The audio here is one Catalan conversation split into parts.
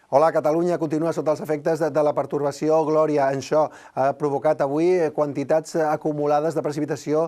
Hola, Catalunya continua sota els efectes de la pertorbació Glòria. Això ha provocat avui quantitats acumulades de precipitació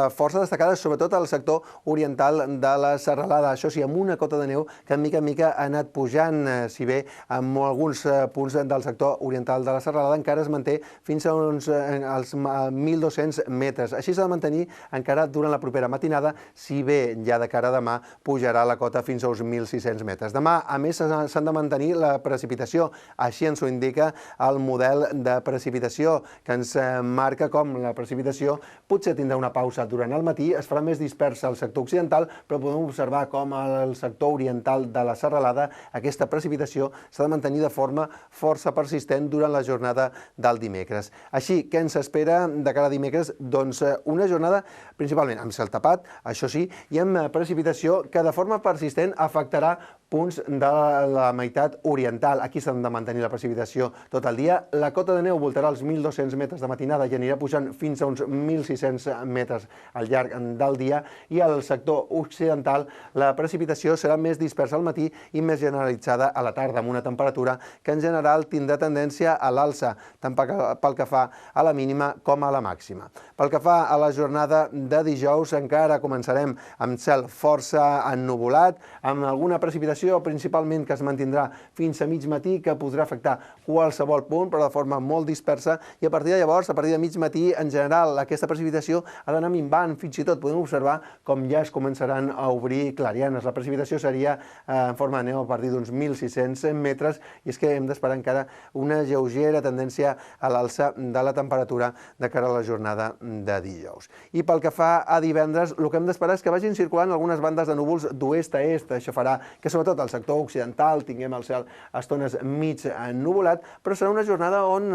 força destacades, sobretot al sector oriental de la Serralada. Això sí, amb una cota de neu que mica en mica ha anat pujant, si bé en alguns punts del sector oriental de la Serralada encara es manté fins a uns 1.200 metres. Així s'ha de mantenir encara durant la propera matinada, si bé ja de cara a demà pujarà la cota fins a uns 1.600 metres. Demà, a més, s'han de mantenir la precipitació. Així ens ho indica el model de precipitació, que ens marca com la precipitació potser tindrà una pausa durant el matí, es farà més dispersa al sector occidental, però podem observar com al sector oriental de la Serralada aquesta precipitació s'ha de mantenir de forma força persistent durant la jornada del dimecres. Així, què ens espera de cara a dimecres? Doncs una jornada principalment amb cel tapat, això sí, i amb precipitació que de forma persistent afectarà punts de la meitat oriental. Aquí s'han de mantenir la precipitació tot el dia. La cota de neu voltarà els 1.200 metres de matinada i anirà pujant fins a uns 1.600 metres al llarg del dia, i al sector occidental la precipitació serà més dispersa al matí i més generalitzada a la tarda, amb una temperatura que en general tindrà tendència a l'alça, tant pel que fa a la mínima com a la màxima. Pel que fa a la jornada de dijous, encara començarem amb cel força ennuvolat, amb alguna precipitació principalment que es mantindrà fins a mig matí, que podrà afectar qualsevol punt, però de forma molt dispersa, i a partir de llavors, a partir de mig matí, en general, aquesta precipitació ha d'anar minvant. Fins i tot podem observar com ja es començaran a obrir clarianes. La precipitació seria en forma de neu a partir d'uns 1.600 metres, i és que hem d'esperar encara una lleugera tendència a l'alça de la temperatura de cara a la jornada de dijous. I pel que fa a divendres, el que hem d'esperar és que vagin circulant algunes bandes de núvols d'oest a est. Això farà que sobretot al sector occidental tinguem el cel a estones mig ennuvolat, però serà una jornada on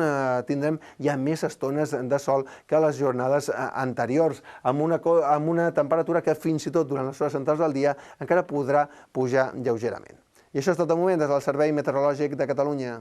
tindrem ja més estones de sol que les jornades anteriors, amb una temperatura que fins i tot durant les hores centrals del dia encara podrà pujar lleugerament. I això és tot de moment des del Servei Meteorològic de Catalunya.